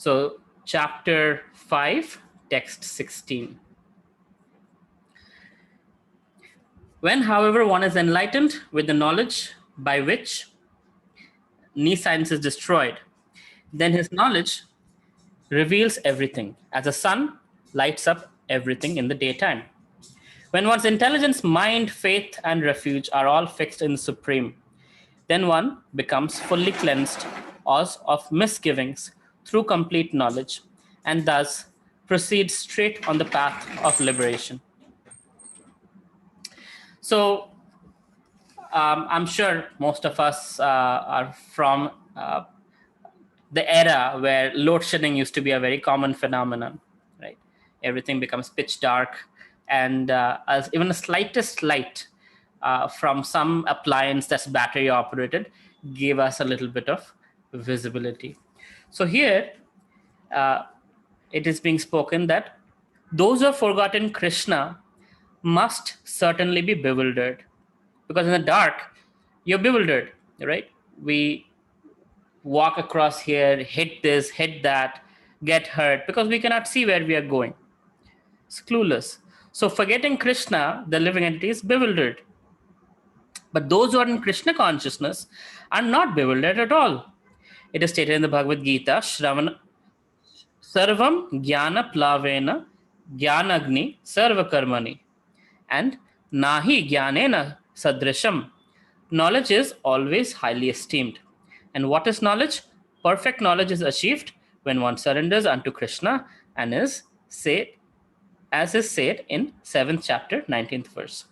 So chapter 5, text 16. When, however, one is enlightened with the knowledge by which science is destroyed, then his knowledge reveals everything, as the sun lights up everything in the daytime. When one's intelligence, mind, faith, and refuge are all fixed in the Supreme, then one becomes fully cleansed of misgivings through complete knowledge, and thus proceeds straight on the path of liberation. So I'm sure most of us are from the era where load shedding used to be a very common phenomenon, right? Everything becomes pitch dark, and as even the slightest light from some appliance that's battery operated gave us a little bit of visibility. So here it is being spoken that those who have forgotten Krishna must certainly be bewildered, because in the dark you're bewildered, right? We walk across here, hit this, hit that, get hurt, because we cannot see where we are going. It's clueless. So forgetting Krishna, the living entity, is bewildered. But those who are in Krishna consciousness are not bewildered at all. It is stated in the Bhagavad Gita, Shravana Sarvam Jnana Plavena Jnanagni Sarva Karmani, and Nahi Jnanena Sadrisham. Knowledge is always highly esteemed. And what is knowledge? Perfect knowledge is achieved when one surrenders unto Krishna and is said, as is said in 7th chapter, 19th verse.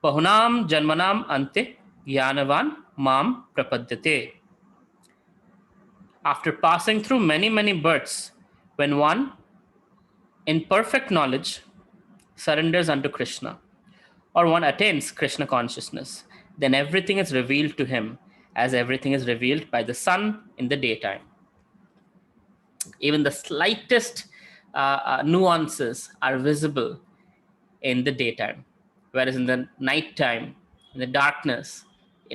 Bahunam janmanam ante jnanavan mam prapadyate. After passing through many, many births, when one in perfect knowledge surrenders unto Krishna, or one attains Krishna consciousness, then everything is revealed to him as everything is revealed by the sun in the daytime. Even the slightest nuances are visible in the daytime, whereas in the nighttime, in the darkness,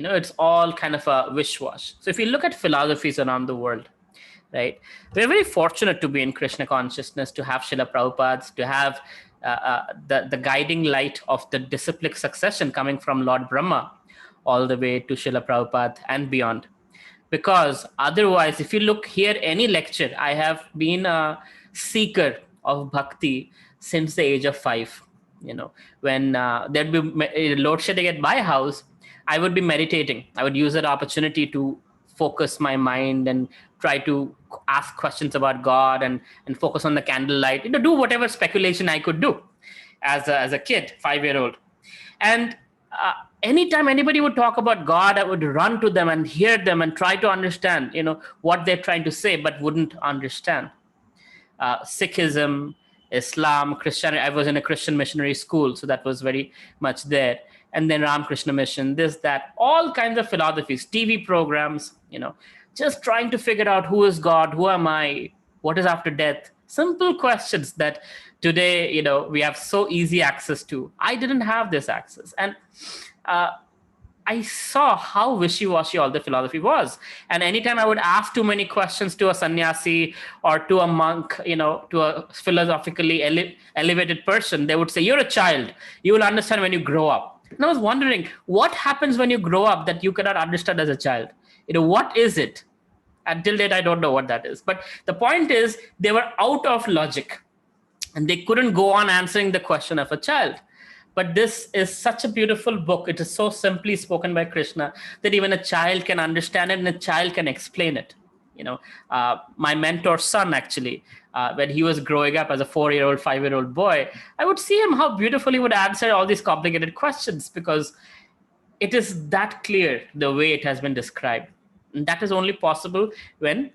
it's all kind of a wish-wash. So if you look at philosophies around the world, right, we're very fortunate to be in Krishna consciousness, to have Srila Prabhupada, to have the guiding light of the disciplic succession coming from Lord Brahma all the way to Srila Prabhupada and beyond. Because otherwise, if you look here, any lecture, I have been a seeker of bhakti since the age of 5. When there'd be load shedding at my house, I would be meditating. I would use that opportunity to focus my mind and try to ask questions about God and focus on the candlelight, do whatever speculation I could do as a kid, 5-year-old. And anytime anybody would talk about God, I would run to them and hear them and try to understand, what they're trying to say, but wouldn't understand. Sikhism, Islam, Christianity. I was in a Christian missionary school, so that was very much there. And then Ramakrishna Mission, this, that, all kinds of philosophies, TV programs, just trying to figure out who is God, who am I, what is after death. Simple questions that today, we have so easy access to. I didn't have this access. And I saw how wishy-washy all the philosophy was. And anytime I would ask too many questions to a sannyasi or to a monk, to a philosophically elevated person, they would say, you're a child. You will understand when you grow up. And I was wondering, what happens when you grow up that you cannot understand as a child? What is it? Until date, I don't know what that is. But the point is, they were out of logic. And they couldn't go on answering the question of a child. But this is such a beautiful book. It is so simply spoken by Krishna that even a child can understand it and a child can explain it. My mentor's son, actually, when he was growing up as a 4-year-old, 5-year-old boy, I would see him how beautifully he would answer all these complicated questions, because it is that clear the way it has been described. And that is only possible when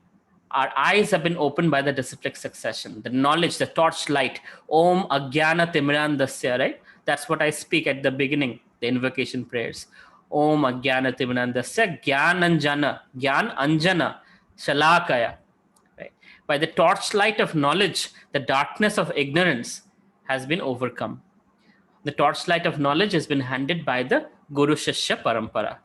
our eyes have been opened by the disciplic succession, the knowledge, the torchlight. Om Ajnana Timirandasya, right? That's what I speak at the beginning, the invocation prayers. Om Ajnana Timirandasya Jnananjana, Jnan Anjana, Shalakaya. Right? By the torchlight of knowledge, the darkness of ignorance has been overcome. The torchlight of knowledge has been handed by the Guru Shishya Parampara.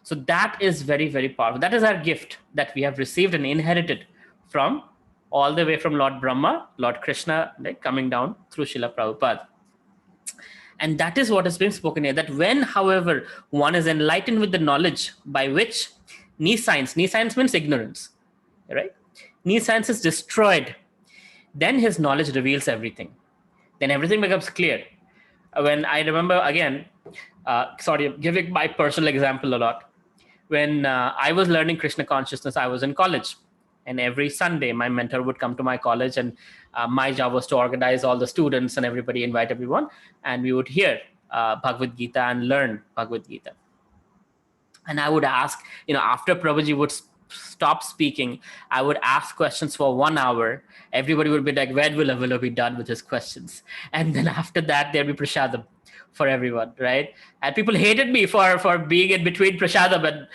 So that is very, very powerful. That is our gift that we have received and inherited from all the way from Lord Brahma, Lord Krishna, like coming down through Srila Prabhupada. And that is what has been spoken here, that when, however, one is enlightened with the knowledge by which nescience means ignorance, right? Nescience is destroyed, then his knowledge reveals everything. Then everything becomes clear. When I remember, again, sorry, giving my personal example a lot. When I was learning Krishna consciousness, I was in college. And every Sunday, my mentor would come to my college, and my job was to organize all the students and everybody, invite everyone. And we would hear Bhagavad Gita and learn Bhagavad Gita. And I would ask, after Prabhuji would stop speaking, I would ask questions for 1 hour. Everybody would be like, when will Avelo be done with his questions? And then after that, there'd be prasadam for everyone, right? And people hated me for being in between prasadam.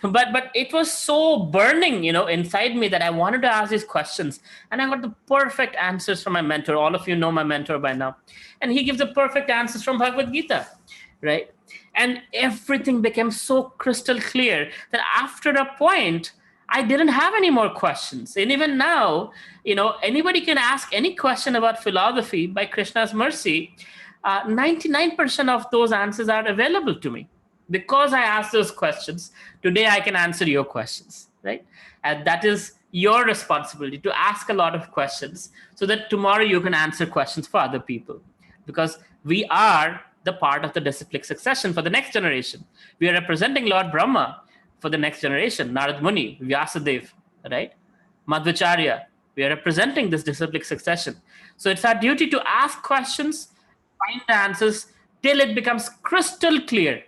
But it was so burning, inside me, that I wanted to ask these questions. And I got the perfect answers from my mentor. All of you know my mentor by now. And he gives the perfect answers from Bhagavad Gita, right? And everything became so crystal clear that after a point, I didn't have any more questions. And even now, anybody can ask any question about philosophy. By Krishna's mercy, 99% of those answers are available to me. Because I asked those questions, today I can answer your questions, right? And that is your responsibility, to ask a lot of questions so that tomorrow you can answer questions for other people. Because we are the part of the disciplic succession for the next generation. We are representing Lord Brahma for the next generation, Narad Muni, Vyasadeva, right? Madhvacharya. We are representing this disciplic succession. So it's our duty to ask questions, find the answers till it becomes crystal clear.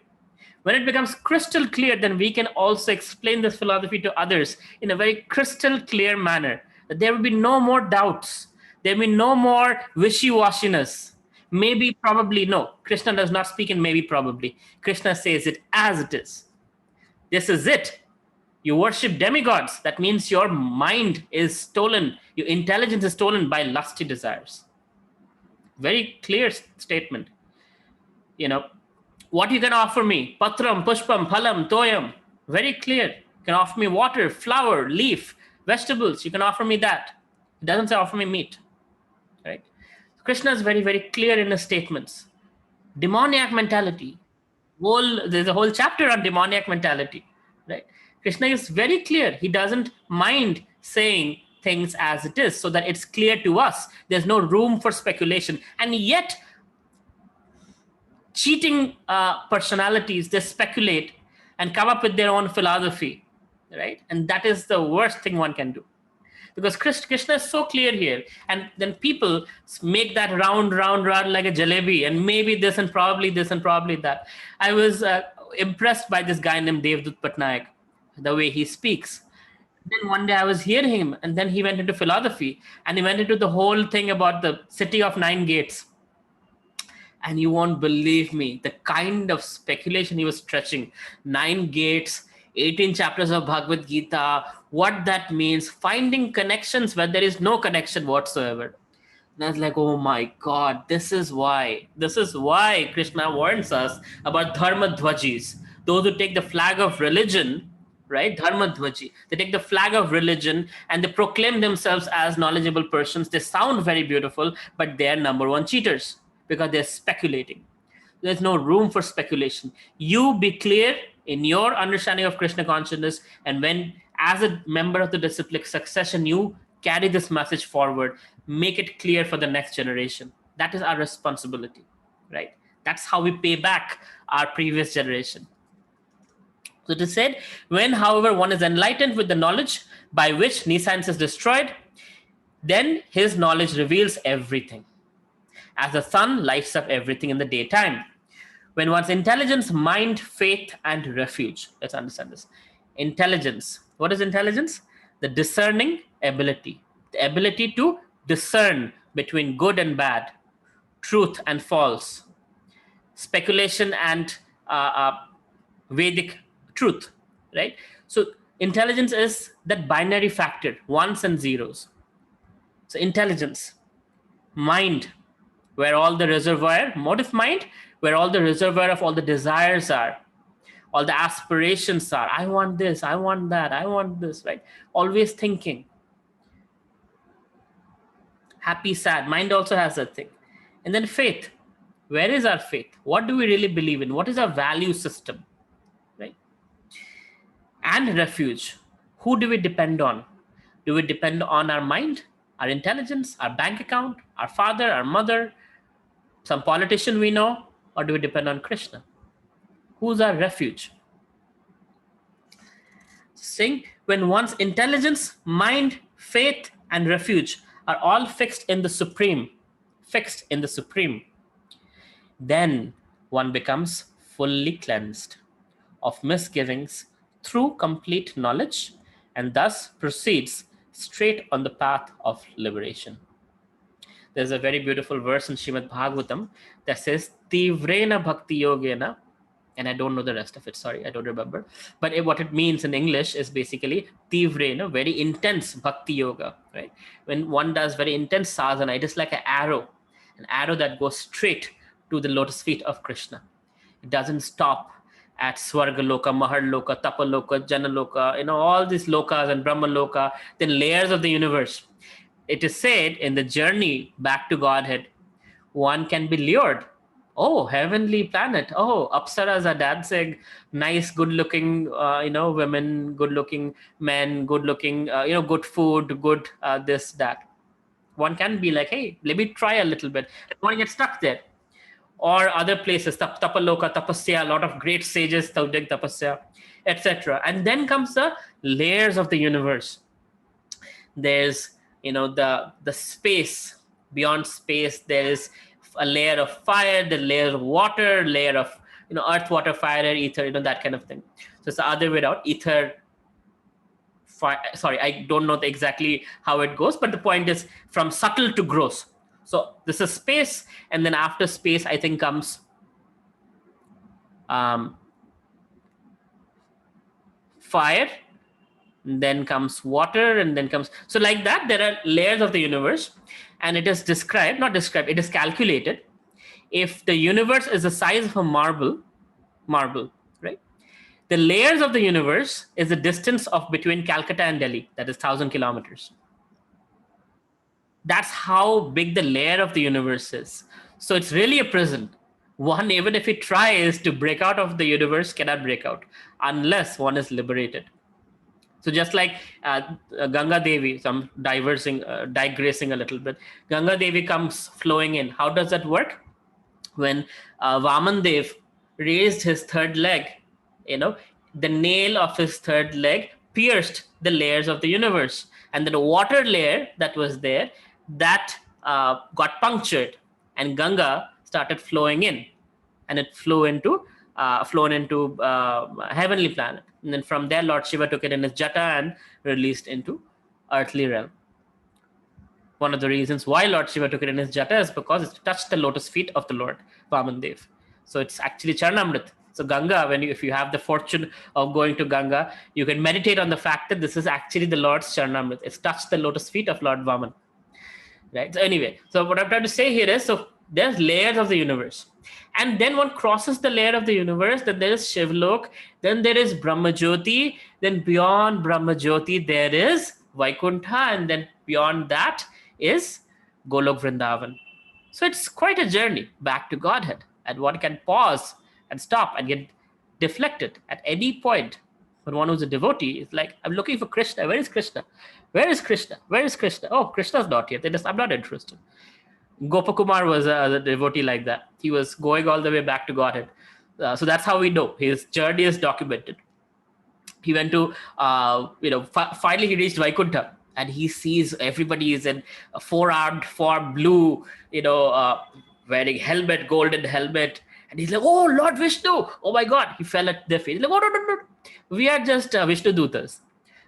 When it becomes crystal clear, then we can also explain this philosophy to others in a very crystal clear manner. That there will be no more doubts. There will be no more wishy-washiness. Maybe, probably, no. Krishna does not speak in maybe, probably. Krishna says it as it is. This is it. You worship demigods. That means your mind is stolen. Your intelligence is stolen by lusty desires. Very clear statement. What you can offer me? Patram, pushpam, phalam, toyam. Very clear. You can offer me water, flower, leaf, vegetables. You can offer me that. It doesn't say offer me meat. Right? Krishna is very, very clear in his statements. Demoniac mentality. There's a whole chapter on demoniac mentality. Right? Krishna is very clear. He doesn't mind saying things as it is so that it's clear to us. There's no room for speculation. And yet, cheating personalities, they speculate and come up with their own philosophy, right? And that is the worst thing one can do. Because Krishna is so clear here. And then people make that round like a jalebi, and maybe this and probably this and probably that. I was impressed by this guy named Devdutt Patnaik, the way he speaks. Then one day I was hearing him, and then he went into philosophy, and he went into the whole thing about the city of 9 gates. And you won't believe me, the kind of speculation he was stretching. 9 gates, 18 chapters of Bhagavad Gita, what that means, finding connections where there is no connection whatsoever. And I was like, oh my God, this is why Krishna warns us about dharma dhwajis. Those who take the flag of religion, right? Dharma dhwaji. They take the flag of religion and they proclaim themselves as knowledgeable persons. They sound very beautiful, but they're number one cheaters because they're speculating. There's no room for speculation. You be clear in your understanding of Krishna consciousness, and when, as a member of the disciplic succession, you carry this message forward, make it clear for the next generation. That is our responsibility, right? That's how we pay back our previous generation. So it is said, when, however, one is enlightened with the knowledge by which nescience is destroyed, then his knowledge reveals everything. As the sun lights up everything in the daytime. When one's intelligence, mind, faith, and refuge. Let's understand this. Intelligence. What is intelligence? The discerning ability. The ability to discern between good and bad, truth and false, speculation and Vedic truth, right? So intelligence is that binary factor, ones and zeros. So intelligence, mind, where all the reservoir, motive mind, where all the reservoir of all the desires are, all the aspirations are. I want this, I want that, I want this, right? Always thinking. Happy, sad. Mind also has that thing. And then faith. Where is our faith? What do we really believe in? What is our value system? Right? And refuge. Who do we depend on? Do we depend on our mind, our intelligence, our bank account, our father, our mother, some politician we know, or do we depend on Krishna? Who's our refuge? Saying when one's intelligence, mind, faith, and refuge are all fixed in the Supreme, then one becomes fully cleansed of misgivings through complete knowledge and thus proceeds straight on the path of liberation. There's a very beautiful verse in Srimad Bhagavatam that says, Tivrena Bhakti Yogena, and I don't know the rest of it, sorry, I don't remember. But what it means in English is basically Tivrena, very intense Bhakti Yoga, right? When one does very intense sadhana, it is like an arrow that goes straight to the lotus feet of Krishna. It doesn't stop at Swargaloka, Maharloka, Tapaloka, Janaloka, all these lokas and Brahmaloka, then layers of the universe. It is said in the journey back to Godhead, one can be lured. Oh, heavenly planet. Oh, Apsaras are dancing, nice, good-looking, women, good-looking men, good-looking, good food, good this, that. One can be like, hey, let me try a little bit. One gets stuck there. Or other places, Tapaloka, Tapasya, a lot of great sages, Taudig Tapasya, etc. And then comes the layers of the universe. There's, the space. Beyond space, there is a layer of fire, the layer of water, layer of, earth, water, fire, ether, that kind of thing. So it's the other way around, ether, fire. Sorry, I don't know exactly how it goes, but the point is from subtle to gross. So this is space, and then after space, I think comes fire, then comes water, and then comes, so like that, there are layers of the universe, and it is it is calculated. If the universe is the size of a marble, right? The layers of the universe is the distance of between Calcutta and Delhi, that is 1,000 kilometers. That's how big the layer of the universe is. So it's really a prison. One, even if it tries to break out of the universe, cannot break out unless one is liberated. So just like Ganga Devi, so I'm digressing a little bit. Ganga Devi comes flowing in. How does that work? When Vaman Dev raised his third leg, the nail of his third leg pierced the layers of the universe. And then the water layer that was there, that got punctured, and Ganga started flowing in, and it flown into heavenly planet. And then from there, Lord Shiva took it in his jata and released into earthly realm. One of the reasons why Lord Shiva took it in his jata is because it touched the lotus feet of the Lord Vaman Dev. So it's actually Charanamrit. So Ganga, if you have the fortune of going to Ganga, you can meditate on the fact that this is actually the Lord's Charanamrit. It's touched the lotus feet of Lord Vaman. Right. So anyway, so what I'm trying to say here is, so there's layers of the universe. And then one crosses the layer of the universe, then there is Shivlok, then there is Brahmajyoti, then beyond Brahmajyoti there is Vaikuntha, and then beyond that is Golok Vrindavan. So it's quite a journey back to Godhead, and one can pause and stop and get deflected at any point. But one who's a devotee is like, I'm looking for Krishna. Where is Krishna? Where is Krishna? Where is Krishna? Oh, Krishna's not here. I'm not interested. Gopakumar was a devotee like that. He was going all the way back to Godhead. So that's how we know. His journey is documented. He went to, finally he reached Vaikuntha, and he sees everybody is in a four-armed form, blue, wearing helmet, golden helmet. And he's like, oh, Lord Vishnu. Oh my God. He fell at their feet. He's like, oh, no. We are just Vishnu Dutas.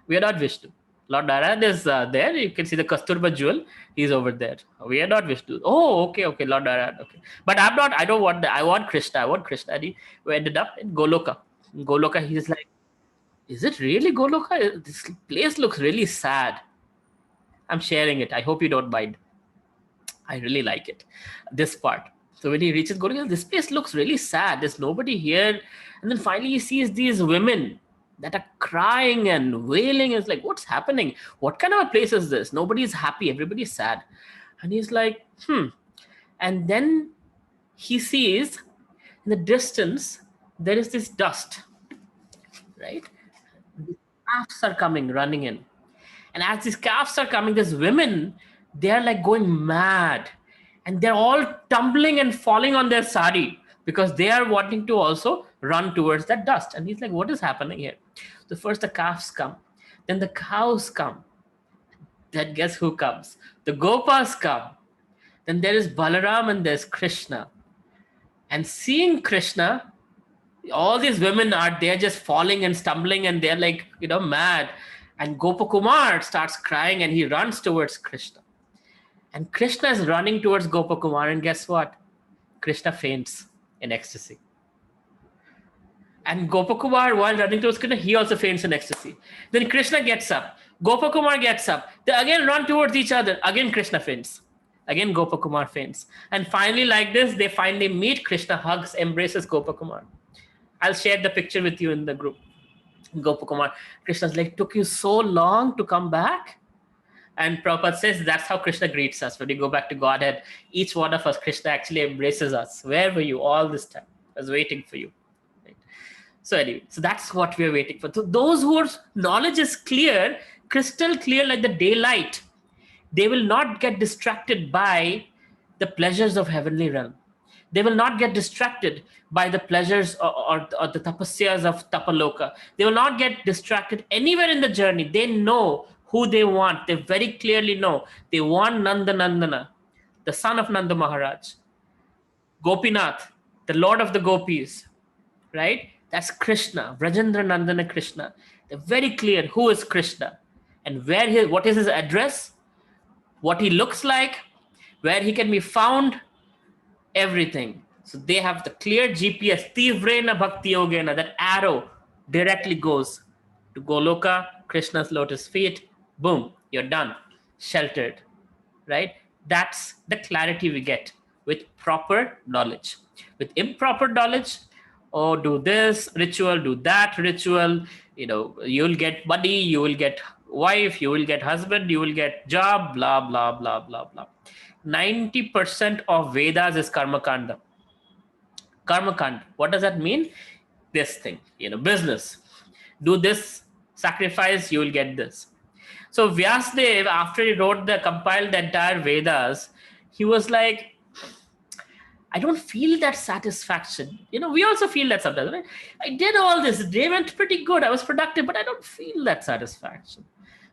We are not Vishnu. Lord Narayan is there. You can see the Kasturba jewel. He's over there. We are not Vishnu. Oh, okay, Lord Narayan. Okay. But I'm not, I don't want that. I want Krishna. And he ended up in Goloka. Goloka, he's like, is it really Goloka? This place looks really sad. I'm sharing it. I hope you don't mind. I really like it. This part. So when he reaches Goloka, this place looks really sad. There's nobody here. And then finally he sees these women that are crying and wailing. It's like, what's happening? What kind of a place is this? Nobody's happy. Everybody's sad. And he's like, And then he sees in the distance, there is this dust, right? The calves are coming, running in. And as these calves are coming, these women, they're like going mad. And they're all tumbling and falling on their sari because they are wanting to also run towards that dust. And he's like, what is happening here? So first the calves come, then the cows come. Then guess who comes? The Gopas come. Then there is Balaram and there's Krishna. And seeing Krishna, all these women are there just falling and stumbling and they're like, mad. And Gopakumar starts crying and he runs towards Krishna. And Krishna is running towards Gopakumar, and guess what? Krishna faints in ecstasy. And Gopakumar, while running towards Krishna, he also faints in ecstasy. Then Krishna gets up. Gopakumar gets up. They again run towards each other. Again, Krishna faints. Again, Gopakumar faints. And finally, like this, they finally meet. Krishna hugs, embraces Gopakumar. I'll share the picture with you in the group. Gopakumar, Krishna's like, took you so long to come back? And Prabhupada says that's how Krishna greets us. When we go back to Godhead, each one of us, Krishna actually embraces us. Where were you all this time? I was waiting for you. Right? So anyway, so that's what we're waiting for. So those whose knowledge is clear, crystal clear like the daylight, they will not get distracted by the pleasures of heavenly realm. They will not get distracted by the pleasures or the tapasyas of Tapaloka. They will not get distracted anywhere in the journey. They know who they want. They very clearly know. They want Nanda Nandana, the son of Nanda Maharaj. Gopinath, the Lord of the Gopis, right? That's Krishna, Vrajendra Nandana Krishna. They're very clear who is Krishna and what is his address, what he looks like, where he can be found, everything. So they have the clear GPS, Tivrena Bhakti Yogena, that arrow directly goes to Goloka, Krishna's lotus feet, boom, you're done, sheltered, right? That's the clarity we get with proper knowledge. With improper knowledge, oh, do this ritual, do that ritual, you'll get money, you will get wife, you will get husband, you will get job, blah, blah, blah, blah, blah. 90% of Vedas is karma kanda. Karma kanda. What does that mean? This thing, business. Do this sacrifice, you will get this. So Vyasdev, after he compiled the entire Vedas, he was like, I don't feel that satisfaction. We also feel that sometimes, right? I did all this. The day went pretty good. I was productive, but I don't feel that satisfaction.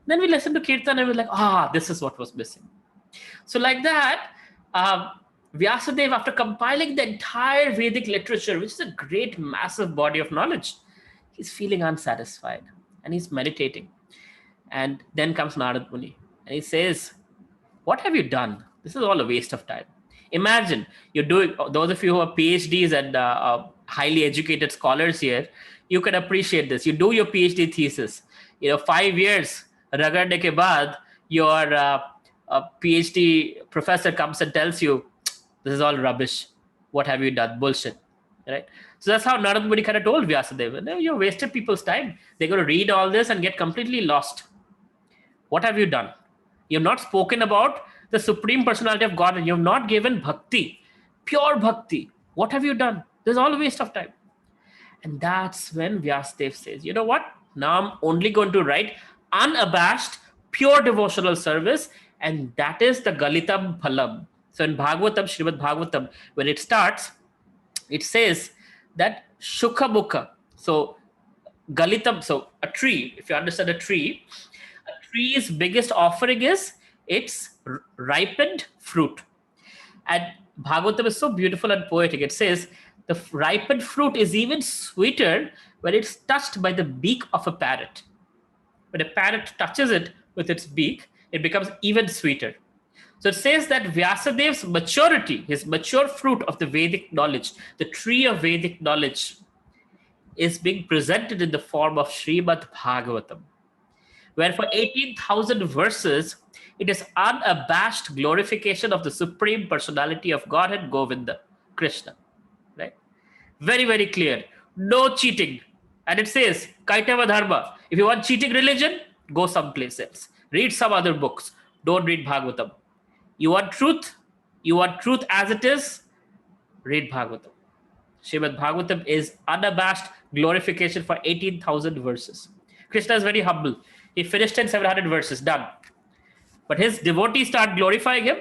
Then we listened to Kirtan and we're like, this is what was missing. So like that, Vyasadeva, after compiling the entire Vedic literature, which is a great, massive body of knowledge, he's feeling unsatisfied and he's meditating. And then comes Narad Muni and he says, what have you done? This is all a waste of time. Imagine you're doing, those of you who are PhDs and highly educated scholars here, you can appreciate this. You do your PhD thesis, 5 years, ragadne ke baad, your a PhD professor comes and tells you, this is all rubbish. What have you done? Bullshit. Right? So that's how Narad Muni kind of told Vyasadeva, you wasted people's time. They're going to read all this and get completely lost. What have you done? You've not spoken about the Supreme Personality of God and you've not given bhakti, pure bhakti. What have you done? This is all a waste of time. And that's when Vyasadeva says, you know what? Now I'm only going to write unabashed, pure devotional service. And that is the Galitam Phalam. So in Bhagavatam, Srimad Bhagavatam, when it starts, it says that Shukha Mukha. So Galitam, so a tree, if you understand a tree's biggest offering is its ripened fruit. And Bhagavatam is so beautiful and poetic. It says the ripened fruit is even sweeter when it's touched by the beak of a parrot. When a parrot touches it with its beak, it becomes even sweeter. So it says that Vyasadev's maturity, his mature fruit of the Vedic knowledge, the tree of Vedic knowledge, is being presented in the form of Srimad Bhagavatam, where for 18,000 verses, it is unabashed glorification of the Supreme Personality of Godhead, Govinda, Krishna. Right? Very, very clear. No cheating. And it says, Kaitava Dharma. If you want cheating religion, go someplace else. Read some other books. Don't read Bhagavatam. You want truth? You want truth as it is? Read Bhagavatam. Srimad Bhagavatam is unabashed glorification for 18,000 verses. Krishna is very humble. He finished in 700 verses, done. But his devotees start glorifying him.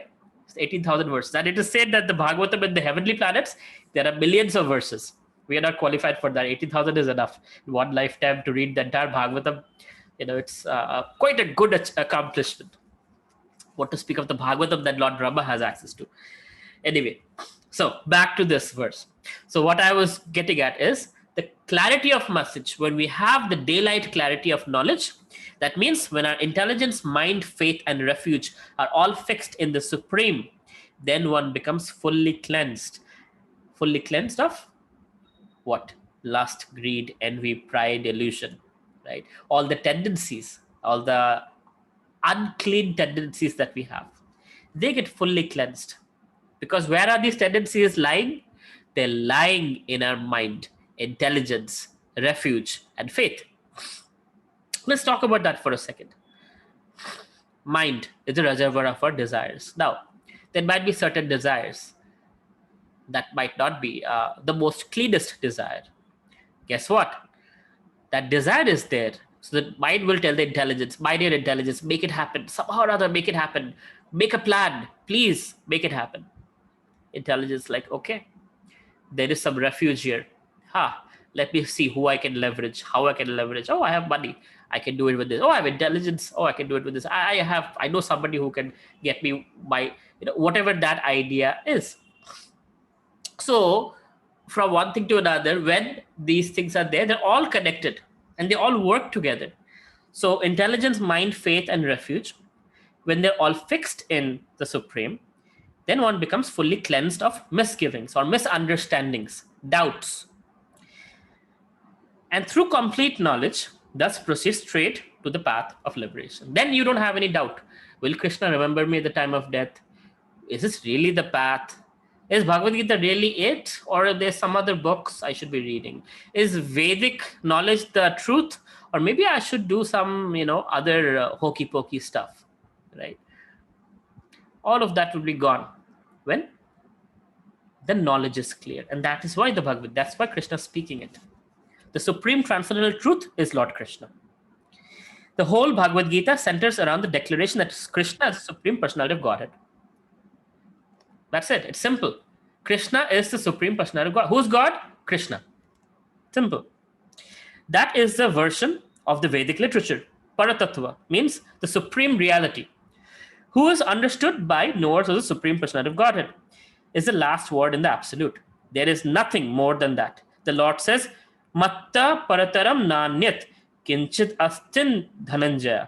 It's 18,000 verses. And it is said that the Bhagavatam in the heavenly planets, there are millions of verses. We are not qualified for that. 18,000 is enough. One lifetime to read the entire Bhagavatam, it's quite a good accomplishment. What to speak of the Bhagavatam that Lord Brahma has access to. Anyway, so back to this verse. So what I was getting at is the clarity of message. When we have the daylight clarity of knowledge, that means when our intelligence, mind, faith, and refuge are all fixed in the Supreme, then one becomes fully cleansed. Fully cleansed of what? Lust, greed, envy, pride, illusion, right? All the tendencies, all the unclean tendencies that we have, they get fully cleansed. Because where are these tendencies lying? They're lying in our mind, intelligence, refuge, and faith. Let's talk about that for a second. Mind is a reservoir of our desires. Now, there might be certain desires that might not be the most cleanest desire. Guess what? That desire is there. So the mind will tell the intelligence, my dear intelligence, make it happen. Somehow or other, make it happen. Make a plan. Please make it happen. Intelligence like, okay, there is some refuge here. Let me see who I can leverage, how I can leverage. Oh, I have money. I can do it with this. Oh, I have intelligence. Oh, I can do it with this. I know somebody who can get me my, whatever that idea is. So from one thing to another, when these things are there, they're all connected and they all work together. So intelligence, mind, faith, and refuge, when they're all fixed in the Supreme, then one becomes fully cleansed of misgivings or misunderstandings, doubts. And through complete knowledge, thus proceeds straight to the path of liberation. Then you don't have any doubt. Will Krishna remember me at the time of death? Is this really the path? Is Bhagavad Gita really it? Or are there some other books I should be reading? Is Vedic knowledge the truth? Or maybe I should do some, other hokey pokey stuff, right? All of that will be gone when the knowledge is clear. And that is why the Bhagavad, that's why Krishna is speaking it. The supreme transcendental truth is Lord Krishna. The whole Bhagavad Gita centers around the declaration that Krishna is the supreme personality of Godhead. That's it. It's simple. Krishna is the supreme personality of God. Who's God? Krishna. Simple. That is the version of the Vedic literature. Paratattva means the supreme reality. Who is understood by knowers of the supreme personality of Godhead is the last word in the absolute. There is nothing more than that. The Lord says, Matta parataram nanyat kinchit astin dhananjaya.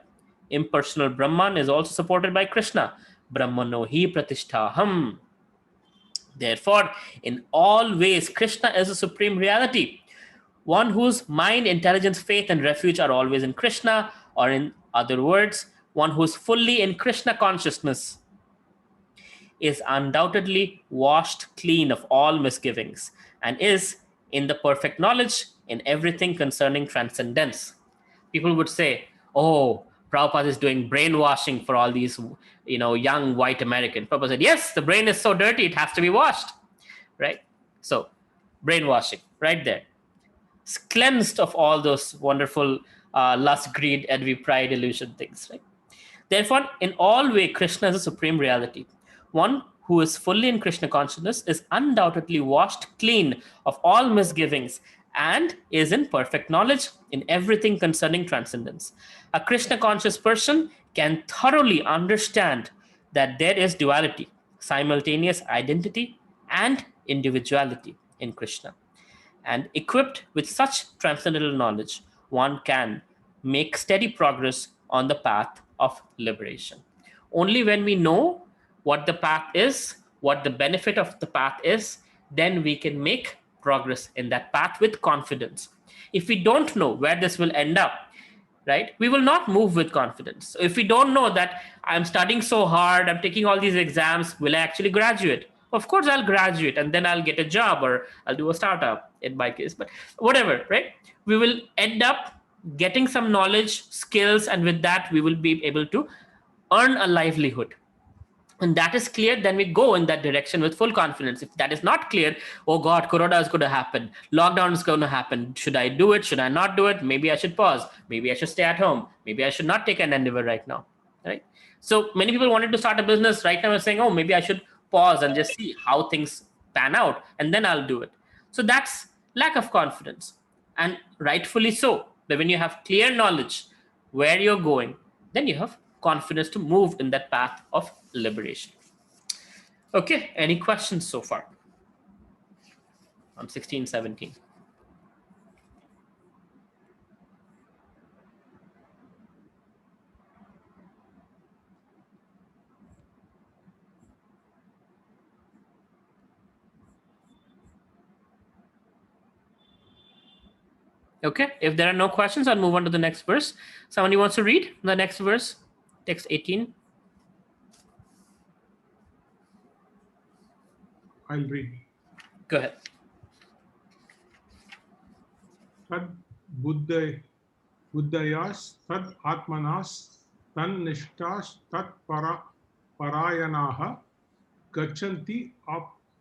Impersonal Brahman is also supported by Krishna. Brahmano hi pratisthaham. Therefore, in all ways, Krishna is the supreme reality. One whose mind, intelligence, faith, and refuge are always in Krishna, or in other words, one who is fully in Krishna consciousness, is undoubtedly washed clean of all misgivings and is in the perfect knowledge in everything concerning transcendence. People would say, oh, Prabhupada is doing brainwashing for all these, young white Americans. Prabhupada said, yes, the brain is so dirty, it has to be washed, right? So, brainwashing, right there. It's cleansed of all those wonderful lust, greed, envy, pride, illusion things, right? Therefore, in all way, Krishna is a supreme reality. One who is fully in Krishna consciousness is undoubtedly washed clean of all misgivings and is in perfect knowledge in everything concerning transcendence. A Krishna conscious person can thoroughly understand that there is duality, simultaneous identity, and individuality in Krishna. And equipped with such transcendental knowledge, one can make steady progress on the path of liberation. Only when we know what the path is, what the benefit of the path is, then we can make progress in that path with confidence. If we don't know where this will end up, right, we will not move with confidence. So if we don't know that I'm studying so hard, I'm taking all these exams, will I actually graduate? Of course I'll graduate and then I'll get a job or I'll do a startup in my case, but whatever, right? We will end up getting some knowledge, skills, and with that we will be able to earn a livelihood. and that is clear, then we go in that direction with full confidence. If that is not clear, oh God, Corona is going to happen, lockdown is going to happen, should I do it, should I not do it, maybe I should pause, maybe I should stay at home, maybe I should not take an endeavor right now, right? So many people wanted to start a business right now are saying, oh, maybe I should pause and just see how things pan out and then I'll do it. So that's lack of confidence, and rightfully so. But when you have clear knowledge where you're going, then you have confidence to move in that path of liberation. Okay, any questions so far on 16, 17? Okay, if there are no questions, I'll move on to the next verse. Somebody wants to read the next verse, text 18. I'll read. Go ahead. Tad buddhayas tad atmanas tan nishtas tad parayanaha gachanti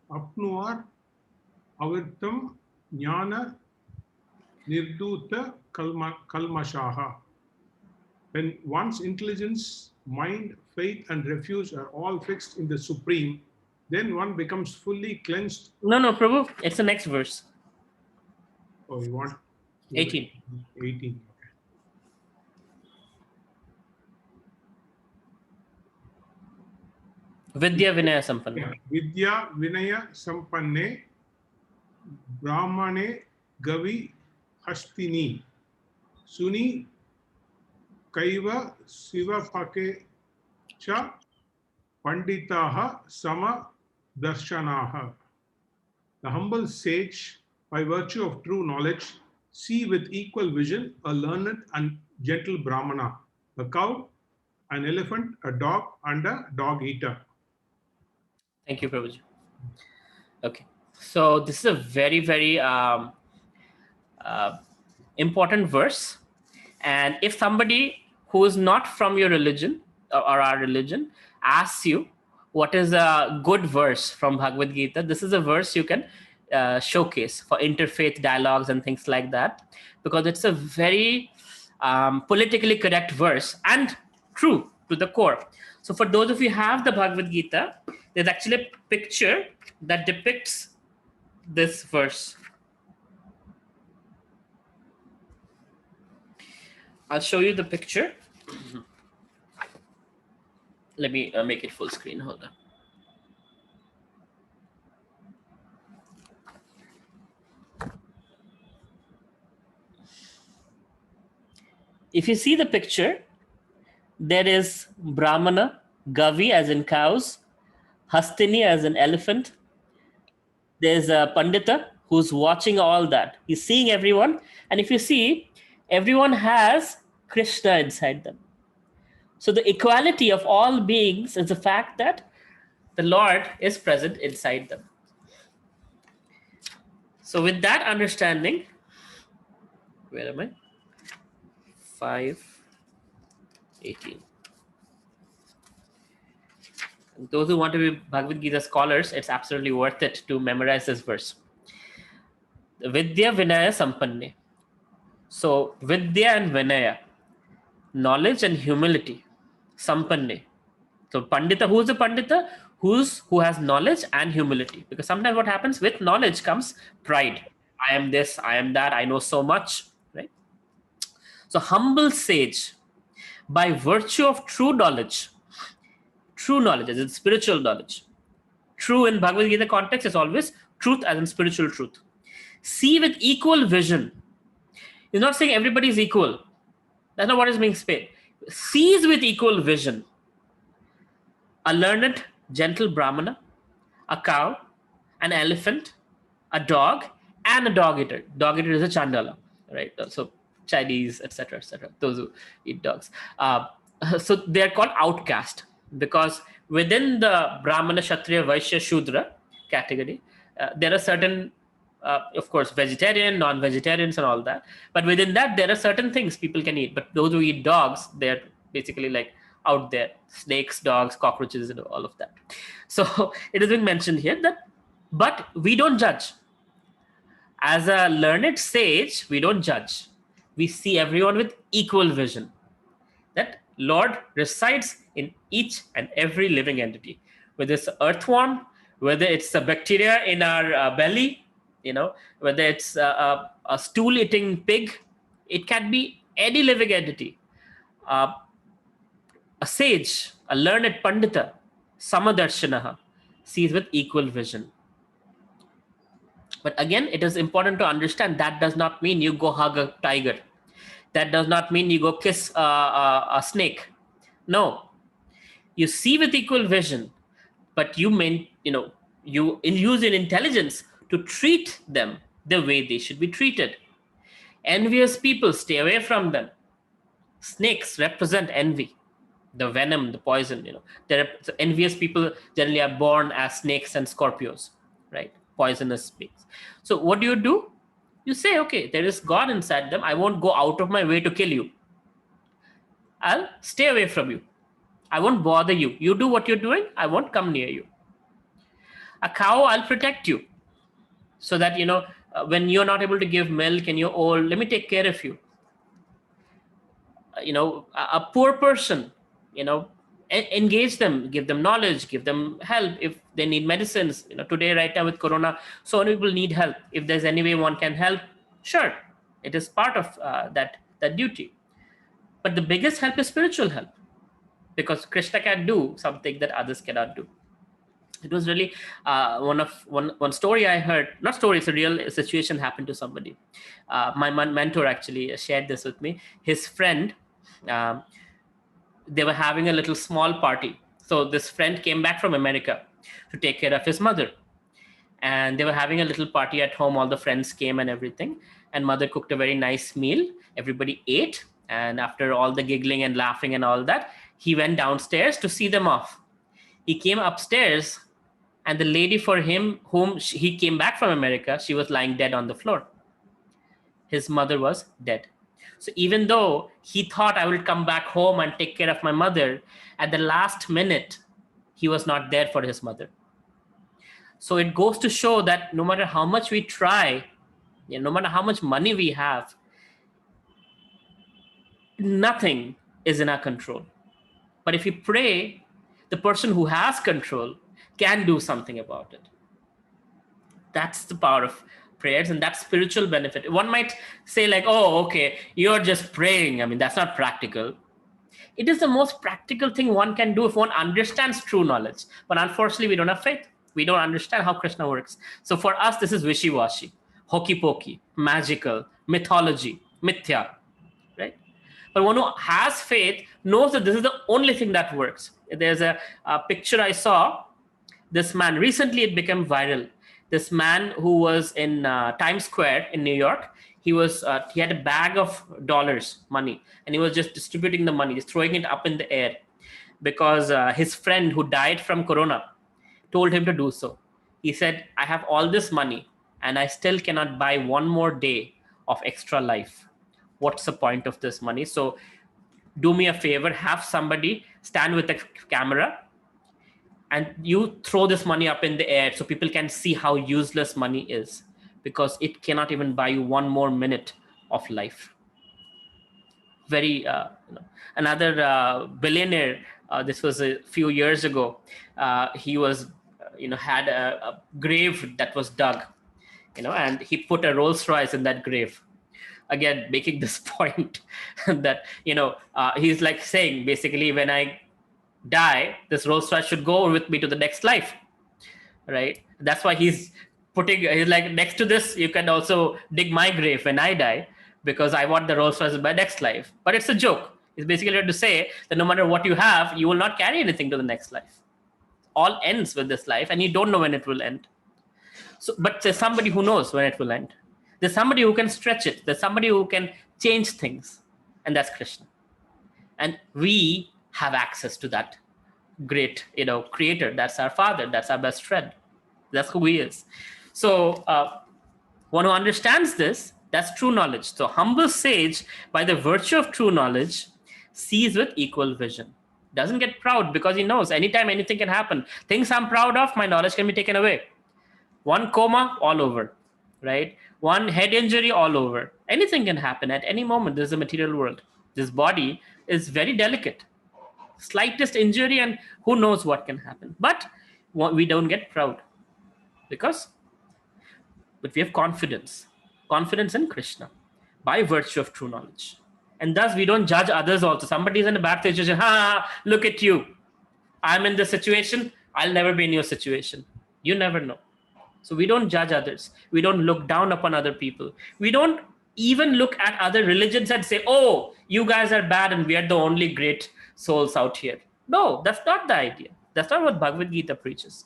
apnuar avirtam jnana nirduta kalmashaha. When one's intelligence, mind, faith, and refuge are all fixed in the Supreme, then one becomes fully cleansed. No, Prabhu, it's the next verse. Oh, you want 18. 18. Vidya Vinaya Sampanne. Yeah. Vidya Vinaya Sampanne Brahmane Gavi Hastini Suni Kaiva Sivapake Cha Panditaha Sama Darshanaha. The humble sage, by virtue of true knowledge, see with equal vision a learned and gentle Brahmana, a cow, an elephant, a dog, and a dog eater. Thank you, Prabhuji. Okay, so this is a very, very important verse. And if somebody who is not from your religion or our religion asks you what is a good verse from Bhagavad Gita, this is a verse you can showcase for interfaith dialogues and things like that, because it's a very politically correct verse and true to the core. So for those of you who have the Bhagavad Gita, there's actually a picture that depicts this verse. I'll show you the picture. Let me make it full screen. Hold on. If you see the picture, there is Brahmana, Gavi as in cows, Hastini as an elephant. There's a Pandita who's watching all that. He's seeing everyone. And if you see, everyone has Krishna inside them. So the equality of all beings is the fact that the Lord is present inside them. So with that understanding, where am I? 5:18. Those who want to be Bhagavad Gita scholars, it's absolutely worth it to memorize this verse. Vidya Vinaya Sampanne. So Vidya and Vinaya, knowledge and humility. Sampanne. So Pandita, who is a Pandita? Who has knowledge and humility. Because sometimes what happens with knowledge comes pride. I am this, I am that, I know so much, right? So humble sage, by virtue of true knowledge as in spiritual knowledge. True in Bhagavad Gita context is always truth as in spiritual truth. See with equal vision. He's not saying everybody is equal. That's not what is being said. Sees with equal vision a learned, gentle Brahmana, a cow, an elephant, a dog, and a dog eater. Dog eater is a Chandala, right? So Chinese, etc., etc. Those who eat dogs. So they are called outcast because within the Brahmana, Kshatriya, Vaishya, Shudra category, there are certain, of course, vegetarian, non-vegetarians, and all that. But within that, there are certain things people can eat. But those who eat dogs, they're basically like out there, snakes, dogs, cockroaches, and all of that. So it is being mentioned here that, but we don't judge. As a learned sage, we don't judge. We see everyone with equal vision. That Lord resides in each and every living entity, whether it's an earthworm, whether it's a bacteria in our belly, whether it's a stool-eating pig, it can be any living entity. A sage, a learned pandita, samadarshanaha, sees with equal vision. But again, it is important to understand that does not mean you go hug a tiger. That does not mean you go kiss a snake. No, you see with equal vision, but you use your intelligence to treat them the way they should be treated. Envious people, stay away from them. Snakes represent envy, the venom, the poison. So envious people generally are born as snakes and Scorpios, right? Poisonous snakes. So what do? You say, okay, there is God inside them. I won't go out of my way to kill you. I'll stay away from you. I won't bother you. You do what you're doing. I won't come near you. A cow, I'll protect you. So that, when you're not able to give milk and you're old, let me take care of you. A poor person, engage them, give them knowledge, give them help if they need medicines. Today, right now with Corona, so many people need help. If there's any way one can help, sure, it is part of that duty. But the biggest help is spiritual help, because Krishna can do something that others cannot do. It was really one story I heard. Not story, it's a real situation happened to somebody. My mentor actually shared this with me. His friend, they were having a little small party. So this friend came back from America to take care of his mother. And they were having a little party at home. All the friends came and everything. And mother cooked a very nice meal. Everybody ate. And after all the giggling and laughing and all that, he went downstairs to see them off. He came upstairs, and the lady for him, he came back from America, she was lying dead on the floor. His mother was dead. So even though he thought, I will come back home and take care of my mother, at the last minute, he was not there for his mother. So it goes to show that no matter how much we try, no matter how much money we have, nothing is in our control. But if we pray, the person who has control can do something about it. That's the power of prayers, and that's spiritual benefit. One might say like, oh, okay, you're just praying. I mean, that's not practical. It is the most practical thing one can do if one understands true knowledge. But unfortunately, we don't have faith. We don't understand how Krishna works. So for us, this is wishy-washy, hokey-pokey, magical, mythology, mithya, right? But one who has faith knows that this is the only thing that works. There's a picture I saw. This man, recently it became viral. This man who was in Times Square in New York, he had a bag of dollars, money, and he was just distributing the money, just throwing it up in the air, because his friend who died from Corona told him to do so. He said, I have all this money and I still cannot buy one more day of extra life. What's the point of this money? So do me a favor, have somebody stand with a camera and you throw this money up in the air so people can see how useless money is, because it cannot even buy you one more minute of life. Very another billionaire, this was a few years ago, he was had a grave that was dug, and he put a Rolls Royce in that grave, again making this point that he's like saying, basically, when I die, this Rolls Royce should go with me to the next life, right? That's why he's like, next to this, you can also dig my grave when I die, because I want the Rolls Royce in my next life. But it's a joke. It's basically to say that no matter what you have, you will not carry anything to the next life. All ends with this life, and you don't know when it will end. So, but there's somebody who knows when it will end. There's somebody who can stretch it. There's somebody who can change things, and that's Krishna. And we have access to that great, creator. That's our father. That's our best friend. That's who he is. So one who understands this, that's true knowledge. So humble sage, by the virtue of true knowledge, sees with equal vision. Doesn't get proud because he knows anytime anything can happen. Things I'm proud of, my knowledge can be taken away. One coma, all over, right? One head injury, all over. Anything can happen at any moment. This is a material world. This body is very delicate. Slightest injury, and who knows what can happen. But we don't get proud because, but we have confidence in Krishna by virtue of true knowledge. And thus we don't judge others also. Somebody is in a bad situation. Look at you. I'm in this situation. I'll never be in your situation. You never know. So we don't judge others. We don't look down upon other people. We don't even look at other religions and say, oh, you guys are bad and we are the only great souls out here. No, that's not the idea. That's not what Bhagavad Gita preaches.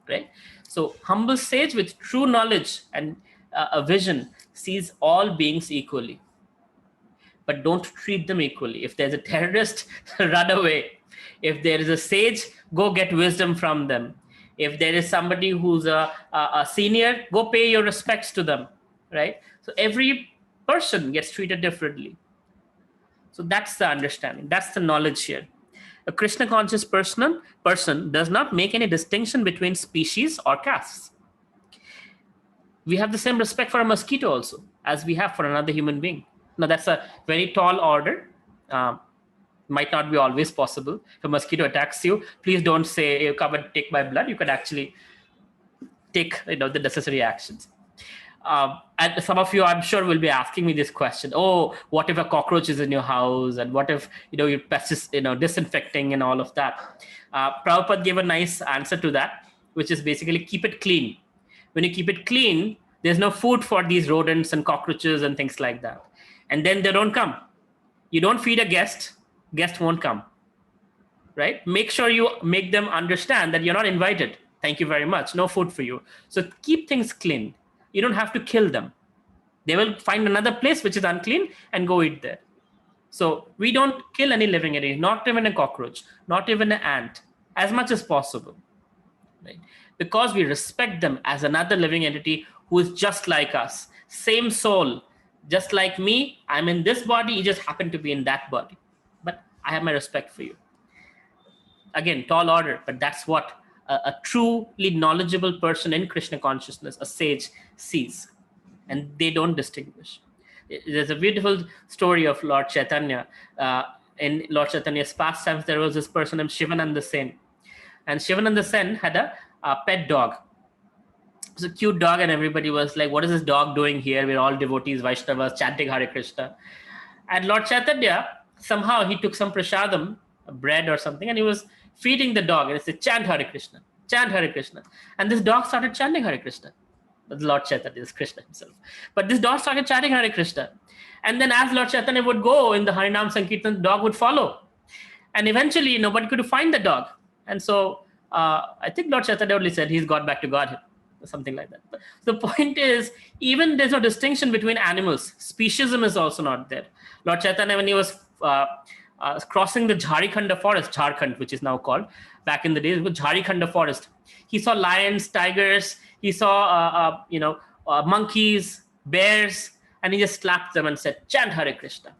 Right? So humble sage with true knowledge and a vision sees all beings equally. But don't treat them equally. If there's a terrorist, run away. If there is a sage, go get wisdom from them. If there is somebody who's a senior, go pay your respects to them, right? So every person gets treated differently. So that's the understanding. That's the knowledge here. A Krishna conscious person does not make any distinction between species or castes. We have the same respect for a mosquito also as we have for another human being. Now that's a very tall order. Might not be always possible. If a mosquito attacks you, please don't say, come and take my blood. You can actually take the necessary actions. And some of you, I'm sure, will be asking me this question. Oh, what if a cockroach is in your house? And what if you're disinfecting and all of that? Prabhupada gave a nice answer to that, which is basically keep it clean. When you keep it clean, there's no food for these rodents and cockroaches and things like that. And then they don't come. You don't feed a guest won't come, right? Make sure you make them understand that you're not invited. Thank you very much. No food for you. So keep things clean. You don't have to kill them. They will find another place which is unclean and go eat there. So we don't kill any living entity, not even a cockroach, not even an ant, as much as possible, right? Because we respect them as another living entity who is just like us, same soul, just like me. I'm in this body, you just happen to be in that body. But I have my respect for you. Again, tall order, but that's what a truly knowledgeable person in Krishna consciousness, a sage, sees. And they don't distinguish. There's a beautiful story of Lord Chaitanya. In Lord Chaitanya's pastimes, there was this person named Shivananda Sen. And Shivananda Sen had a pet dog. It was a cute dog, and everybody was like, what is this dog doing here? We're all devotees, Vaishnavas, chanting Hare Krishna. And Lord Chaitanya, somehow he took some prasadam, bread or something, and he was feeding the dog. And he said, chant Hare Krishna, chant Hare Krishna. And this dog started chanting Hare Krishna. But Lord Chaitanya is Krishna himself. But this dog started chanting Hare Krishna. And then as Lord Chaitanya would go in the Harinam Sankirtan, the dog would follow. And eventually nobody could find the dog. And so I think Lord Chaitanya only said he's got back to Godhead, or something like that. But the point is, even there's no distinction between animals. Speciesism is also not there. Lord Chaitanya, when he was crossing the Jharikhanda forest, Jharkhand, which is now called, back in the days, it was Jharikhanda forest. He saw lions, tigers, he saw monkeys, bears, and he just slapped them and said, chant Hare Krishna,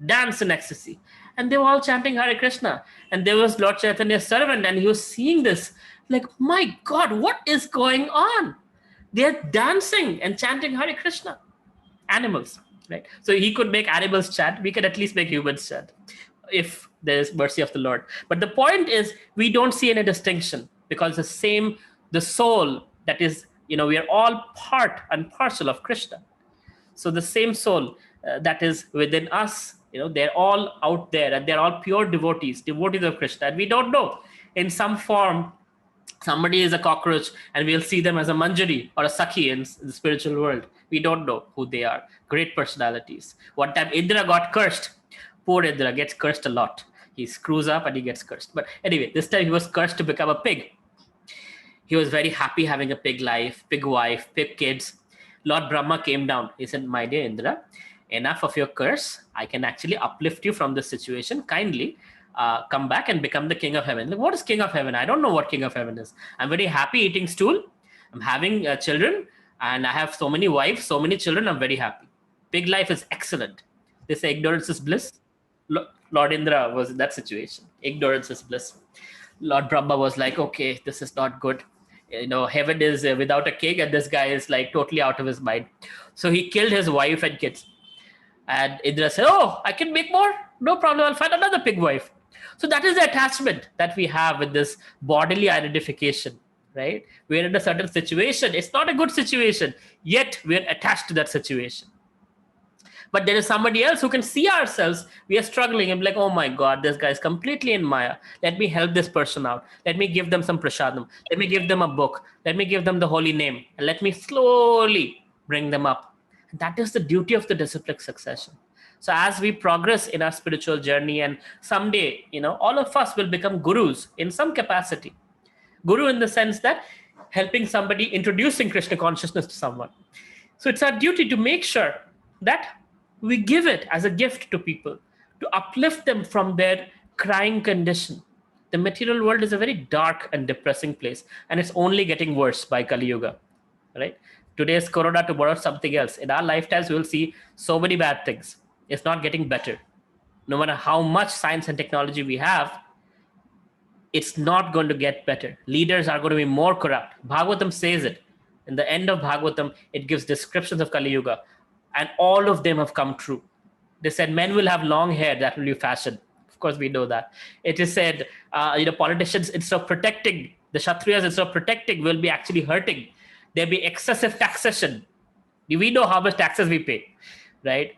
dance in ecstasy. And they were all chanting Hare Krishna. And there was Lord Chaitanya's servant, and he was seeing this, like, my God, what is going on? They're dancing and chanting Hare Krishna. Animals, right? So he could make animals chant. We can at least make humans chant, if there's mercy of the Lord. But the point is, we don't see any distinction, because the soul that is, we are all part and parcel of Krishna. So the same soul that is within us, they're all out there, and they're all pure devotees of Krishna. And we don't know. In some form, somebody is a cockroach, and we'll see them as a manjari or a sakhi in the spiritual world. We don't know who they are. Great personalities. One time Indra got cursed. Poor Indra gets cursed a lot. He screws up and he gets cursed. But anyway, this time he was cursed to become a pig. He was very happy having a pig life, pig wife, pig kids. Lord Brahma came down. He said, my dear Indra, enough of your curse. I can actually uplift you from this situation. Kindly come back and become the king of heaven. Like, what is king of heaven? I don't know what king of heaven is. I'm very happy eating stool. I'm having children, and I have so many wives, so many children. I'm very happy. Pig life is excellent. They say ignorance is bliss. Lord Indra was in that situation. Ignorance is bliss. Lord Brahma was like, okay, this is not good. Heaven is without a king, and this guy is like totally out of his mind. So he killed his wife and kids. And Indra said, oh, I can make more? No problem, I'll find another pig wife. So that is the attachment that we have with this bodily identification, right? We're in a certain situation. It's not a good situation, yet we're attached to that situation. But there is somebody else who can see ourselves. We are struggling and be like, oh my God, this guy is completely in Maya. Let me help this person out. Let me give them some prasadam. Let me give them a book. Let me give them the holy name. And let me slowly bring them up. That is the duty of the disciplic succession. So as we progress in our spiritual journey, and someday, all of us will become gurus in some capacity. Guru in the sense that helping somebody, introducing Krishna consciousness to someone. So it's our duty to make sure that we give it as a gift to people, to uplift them from their crying condition. The material world is a very dark and depressing place, and it's only getting worse by Kali Yuga, right? Today is Corona, tomorrow something else. In our lifetimes, we will see so many bad things. It's not getting better. No matter how much science and technology we have, it's not going to get better. Leaders are going to be more corrupt. Bhagavatam says it. In the end of Bhagavatam, it gives descriptions of Kali Yuga, and all of them have come true. They said men will have long hair, that will be fashion. Of course, we know that. It is said, politicians, instead of protecting, the Kshatriyas, instead of protecting, will be actually hurting. There'll be excessive taxation. We know how much taxes we pay, right?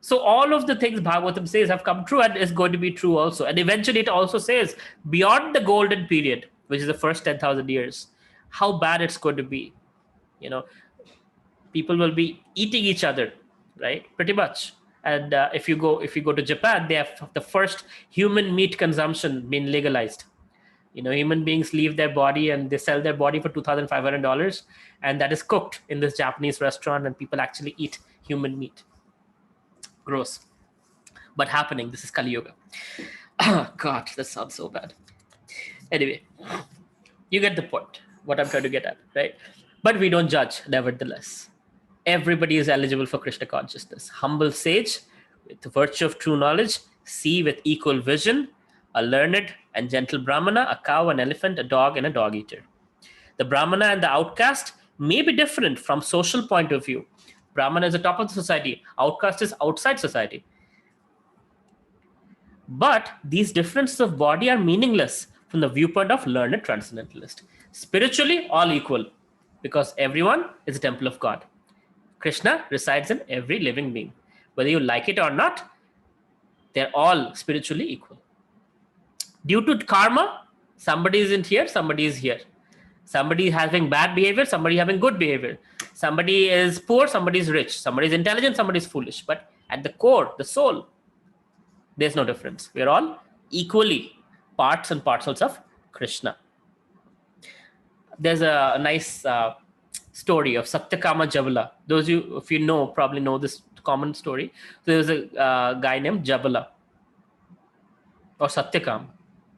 So all of the things Bhagavatam says have come true and is going to be true also. And eventually it also says, beyond the golden period, which is the first 10,000 years, how bad it's going to be. People will be eating each other, right? Pretty much. And if you go to Japan, they have the first human meat consumption being legalized. Human beings leave their body and they sell their body for $2,500, and that is cooked in this Japanese restaurant, and people actually eat human meat. Gross, but happening. This is Kali Yuga. God, that sounds so bad. Anyway, you get the point, what I'm trying to get at, right? But we don't judge, nevertheless. Everybody is eligible for Krishna consciousness. Humble sage, with the virtue of true knowledge, see with equal vision, a learned and gentle Brahmana, a cow, an elephant, a dog, and a dog eater. The Brahmana and the outcast may be different from social point of view. Brahmana is the top of the society. Outcast is outside society. But these differences of body are meaningless from the viewpoint of learned transcendentalist. Spiritually, all equal, because everyone is a temple of God. Krishna resides in every living being. Whether you like it or not, they're all spiritually equal. Due to karma, somebody isn't here, somebody is here. Somebody is having bad behavior, somebody having good behavior. Somebody is poor, somebody is rich. Somebody is intelligent, somebody is foolish. But at the core, the soul, there's no difference. We're all equally parts and parcels of Krishna. There's a nice story of Satyakama Jabala. Those of you, if you know, probably know this common story. There's a guy named Jabala, or Satyakam.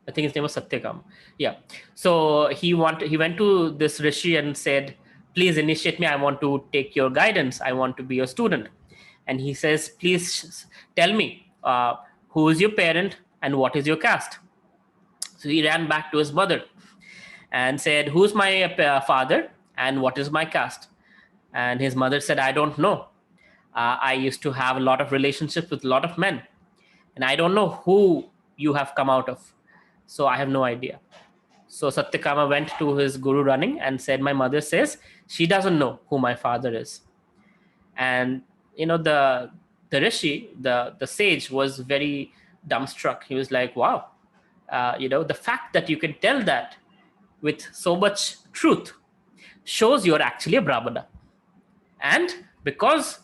I think his name was Satyakam. Yeah. So he went to this rishi and said, please initiate me. I want to take your guidance. I want to be your student. And he says, please tell me, who is your parent and what is your caste? So he ran back to his mother and said, who's my father and what is my caste? And his mother said, I don't know. I used to have a lot of relationships with a lot of men, and I don't know who you have come out of. So I have no idea. So Satyakama went to his guru running and said, my mother says she doesn't know who my father is. And the rishi, the sage, was very dumbstruck. He was like, wow, the fact that you can tell that with so much truth shows you're actually a Brahmana. And because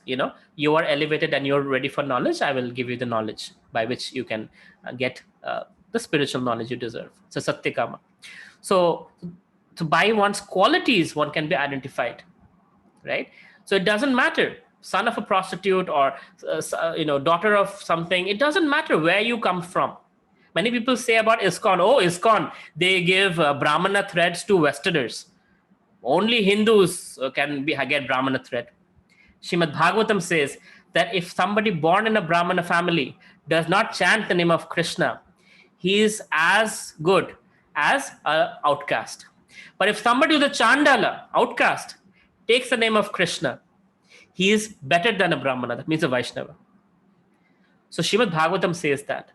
you are elevated and you're ready for knowledge, I will give you the knowledge by which you can get the spiritual knowledge you deserve. So Satyakama. So by one's qualities, one can be identified, right? So it doesn't matter, son of a prostitute or daughter of something. It doesn't matter where you come from. Many people say about ISKCON, oh, ISKCON, they give Brahmana threads to Westerners. Only Hindus can get Brahmana thread. Srimad Bhagavatam says that if somebody born in a Brahmana family does not chant the name of Krishna, he is as good as an outcast. But if somebody who's a Chandala, outcast, takes the name of Krishna, he is better than a Brahmana. That means a Vaishnava. So Srimad Bhagavatam says that.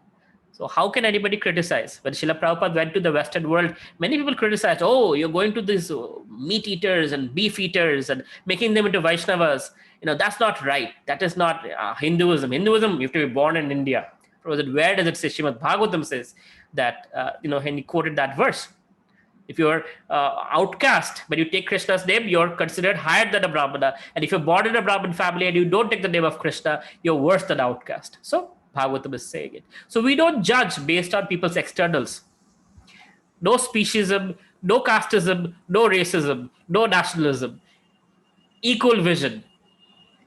So how can anybody criticize? When Srila Prabhupada went to the Western world, many people criticized, oh, you're going to these meat eaters and beef eaters and making them into Vaishnavas. That's not right. That is not Hinduism. Hinduism, you have to be born in India. Where does it say? Srimad Bhagavatam says that, and he quoted that verse. If you're outcast, but you take Krishna's name, you're considered higher than a Brahmana. And if you're born in a Brahmin family and you don't take the name of Krishna, you're worse than outcast. So Bhagavatam is saying it. So we don't judge based on people's externals. No speciesism, no casteism, no racism, no nationalism. Equal vision.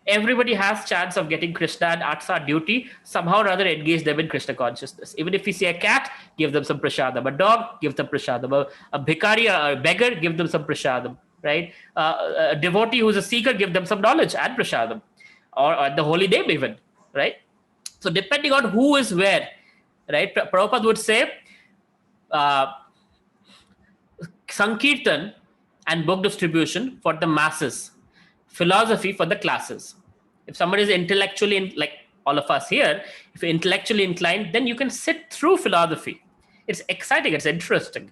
Everybody has chance of getting Krishna, and it's our duty somehow or other engage them in Krishna consciousness. Even if we see a cat, give them some prasadam. A dog, give them prasadam. A bhikari, a beggar, give them some prasadam. Right? A devotee who's a seeker, give them some knowledge and prasadam, or the holy name even. Right? So depending on who is where, right? Prabhupada would say, Sankirtan and book distribution for the masses, philosophy for the classes. If somebody is intellectually, like all of us here, if you're intellectually inclined, then you can sit through philosophy. It's exciting, it's interesting.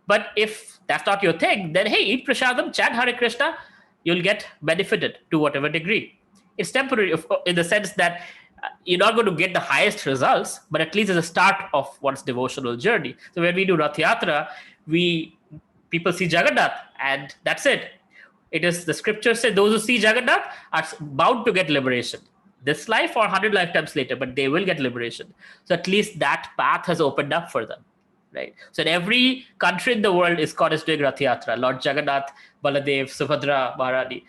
But if that's not your thing, then hey, eat prasadam, chant Hare Krishna, you'll get benefited to whatever degree. It's temporary in the sense that you're not going to get the highest results, but at least it's a start of one's devotional journey. So when we do Rath Yatra, people see Jagannath, and that's it. It is the scripture says those who see Jagannath are bound to get liberation. This life or 100 lifetimes later, but they will get liberation. So at least that path has opened up for them. Right. So in every country in the world, ISKCON is doing Rath Yatra. Lord Jagannath, Baladev, Subhadra, Maharani,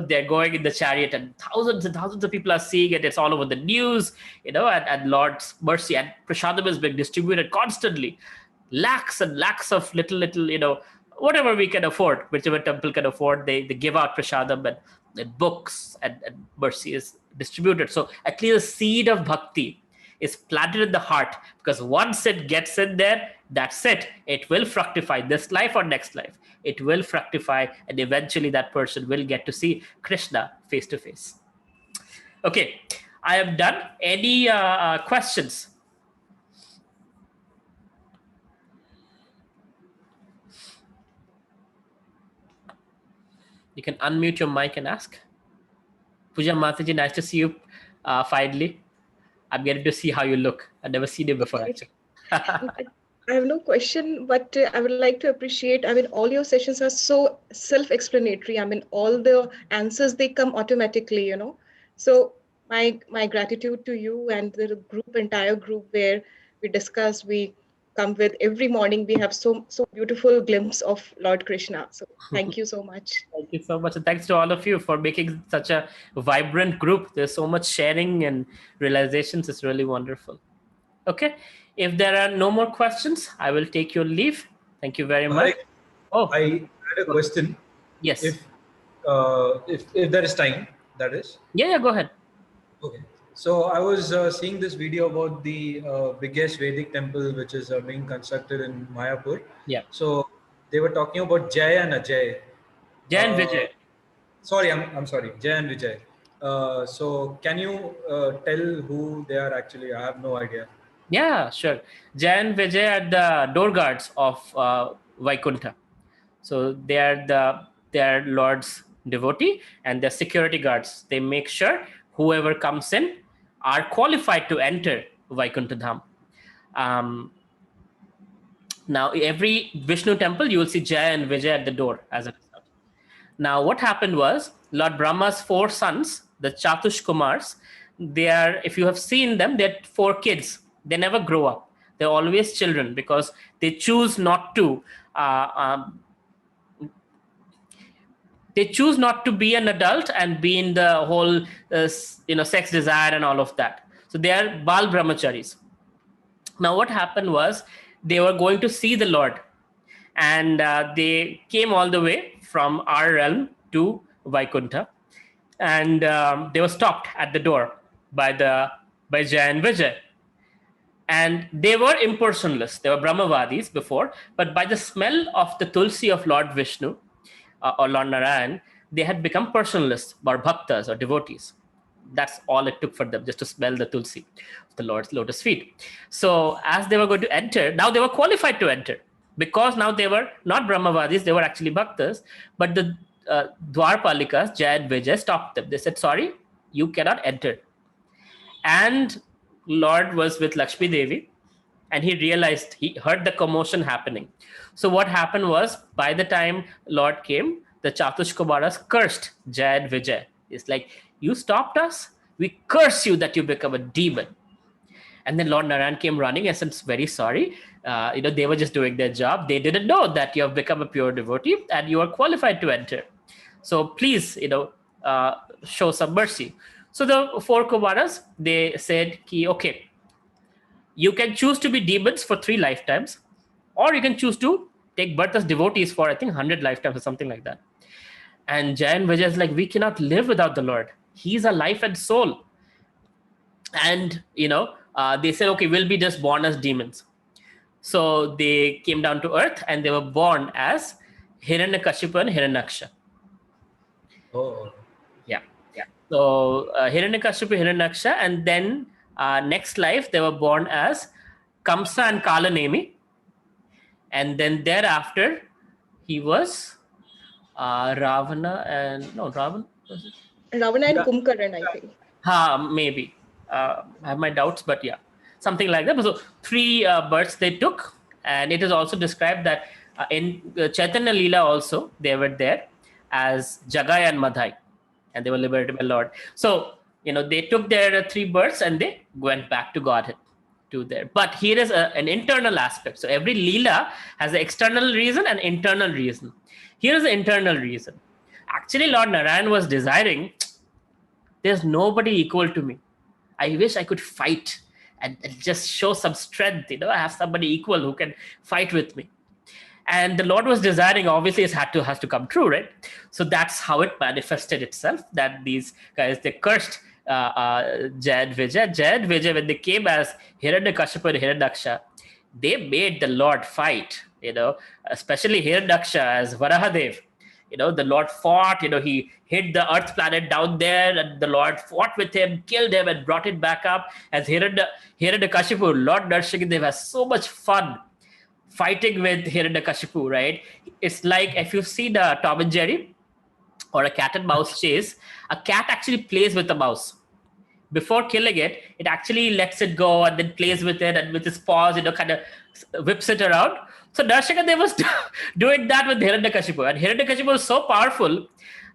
they're going in the chariot, and thousands of people are seeing it. It's all over the news, and Lord's mercy and prasadam is being distributed constantly. Lakhs and lakhs of little, whatever we can afford, whichever temple can afford, they give out prasadam and books, and mercy is distributed. So at least a seed of bhakti is planted in the heart, because once it gets in there, that's it. It will fructify this life or next life. It will fructify, and eventually that person will get to see Krishna face to face. Okay, I have done. Any questions? You can unmute your mic and ask. Puja Mataji, nice to see you finally. I'm getting to see how you look. I've never seen you before, actually. I have no question, but I would like to appreciate, all your sessions are so self-explanatory. All the answers, they come automatically, So my gratitude to you and the entire group where we discuss, we come with every morning, we have so beautiful glimpse of Lord Krishna. So thank you so much. Thank you so much. And thanks to all of you for making such a vibrant group. There's so much sharing and realizations. It's really wonderful. Okay. If there are no more questions, I will take your leave. Thank you very much. I had a question. Yes. If there is time, that is. Yeah, go ahead. Okay. So I was seeing this video about the biggest Vedic temple, which is being constructed in Mayapur. Yeah. So they were talking about Jay and Ajay. Jay and Vijay. Sorry, I'm sorry. Jay and Vijay. So can you tell who they are actually? I have no idea. Yeah, sure. Jay and Vijay are the door guards of Vaikuntha. So they are Lord's devotee, and they're security guards. They make sure whoever comes in are qualified to enter Vaikuntha Dham. Now, every Vishnu temple, you will see Jaya and Vijay at the door as a result. Now, what happened was Lord Brahma's 4 sons, the Chatush Kumars, they are, if you have seen them, they're 4 kids. They never grow up. They're always children because they choose not to be an adult and be in the whole sex desire and all of that. So they are Bal Brahmacharis. Now what happened was they were going to see the Lord, and they came all the way from our realm to Vaikuntha, and they were stopped at the door. by Jay and Vijay. And they were impersonalists. They were Brahmavadis before, but by the smell of the tulsi of Lord Vishnu or Lord Narayan, they had become personalists or bhaktas or devotees. That's all it took for them, just to smell the tulsi of the Lord's lotus feet. So as they were going to enter, now they were qualified to enter, because now they were not Brahmavadis, they were actually bhaktas. But the Dwarpalikas, Jay and Vijay, stopped them. They said, sorry, you cannot enter. And Lord was with Lakshmi Devi, and he realized, he heard the commotion happening. So what happened was, by the time Lord came, the Chatush Kumaras cursed Jay and Vijay. It's like, you stopped us, we curse you that you become a demon. And then Lord Narayan came running and said, very sorry. They were just doing their job. They didn't know that you have become a pure devotee and you are qualified to enter. So please, show some mercy. So the four Kumaras, they said, okay, you can choose to be demons for 3 lifetimes, or you can choose to take birth as devotees for, I think, 100 lifetimes or something like that. And Jay and Vijay is like, we cannot live without the Lord. He's our life and soul. And, they said, okay, we'll be just born as demons. So they came down to earth and they were born as Hiranyakashipu and Hiranyaksha. Oh. Yeah. So Hiranyakashipu, Hiranyaksha, and then next life they were born as Kamsa and Kalanemi. And then thereafter he was Ravana and Ravana was it? Ravana and Kumbhakarna, I think. Maybe. I have my doubts, but yeah, something like that. So 3 births they took, and it is also described that in Chaitanya Leela also they were there as Jagai and Madhai, and they were liberated by Lord. So they took their 3 births and they went back to Godhead. To there. But here is an internal aspect. So every Leela has an external reason and internal reason. Here is the internal reason. Actually, Lord Narayan was desiring, there's nobody equal to me. I wish I could fight and just show some strength. I have somebody equal who can fight with me. And the Lord was desiring, obviously, it has to come true, right? So that's how it manifested itself, that these guys, they cursed Jay and Vijay. Jay and Vijay, when they came as Hiranyakashipu and Hiranyaksha, they made the Lord fight, especially Hiranyaksha as Varahadev. The Lord fought, he hit the earth planet down there, and the Lord fought with him, killed him, and brought it back up. As Hiranyakashipu, Lord Nrsimhadev has so much fun fighting with Hiranyakashipu, right? It's like if you've seen Tom and Jerry or a cat and mouse chase, a cat actually plays with the mouse. Before killing it, it actually lets it go and then plays with it, and with his paws, kind of whips it around. So Nrsimhadev was doing that with Hiranyakashipu, and Hiranyakashipu was so powerful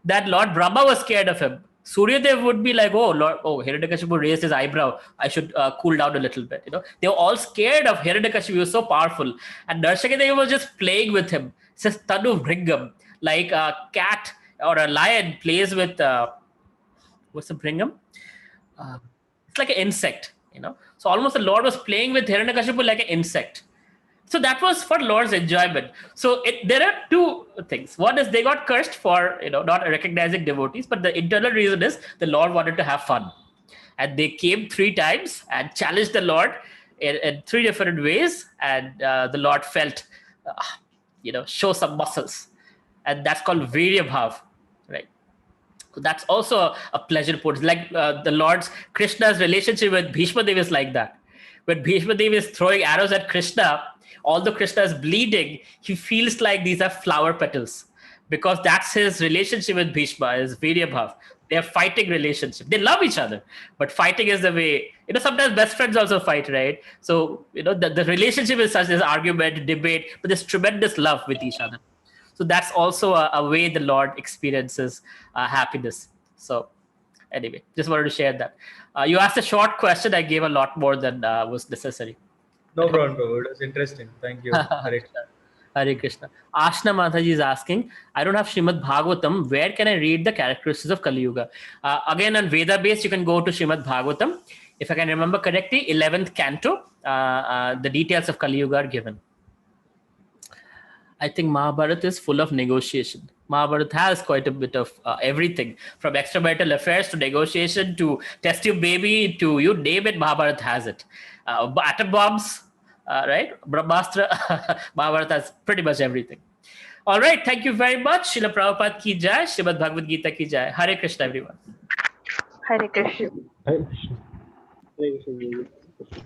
that Lord Brahma was scared of him. Suryadev would be like, Hiranyakashipu raised his eyebrow, I should cool down a little bit. They were all scared of Hiranyakashipu. He was so powerful, and Nrsimhadev was just playing with him. It says Tanu Bhringam, like a cat or a lion plays with what's a Bhringam? It's like an insect, So almost the Lord was playing with Hiranyakashipu like an insect. So that was for Lord's enjoyment. So there are 2 things. One is they got cursed for not recognizing devotees, but the internal reason is the Lord wanted to have fun, and they came 3 times and challenged the Lord in 3 different ways, and the Lord felt, show some muscles, and that's called Virya Bhav, right? So that's also a pleasure point. Like the Lord's Krishna's relationship with Bhishma Dev is like that. When Bhishma Dev is throwing arrows at Krishna, although Krishna is bleeding, he feels like these are flower petals, because that's his relationship with Bhishma, is Virya Bhav. They're fighting relationship. They love each other, but fighting is the way. Sometimes best friends also fight, right? So, the relationship is such as argument, debate, but there's tremendous love with each other. So that's also a way the Lord experiences happiness. So anyway, just wanted to share that. You asked a short question. I gave a lot more than was necessary. No problem, Prabhu. It was interesting. Thank you. Hare Krishna. Ashna Mataji is asking, I don't have Srimad Bhagavatam. Where can I read the characteristics of Kali Yuga? Again, on Veda based, you can go to Srimad Bhagavatam. If I can remember correctly, 11th canto, the details of Kali Yuga are given. I think Mahabharata is full of negotiation. Mahabharata has quite a bit of everything, from extramarital affairs to negotiation to test tube baby to you name it. Mahabharata has it. Atom bombs, right? Brahmastra. Mahabharata has pretty much everything. All right. Thank you very much. Srila Prabhupada ki jai. Srimad Bhagavad Gita ki jai. Hare Krishna, everyone. Hare Krishna. Hare Krishna. Hare Krishna.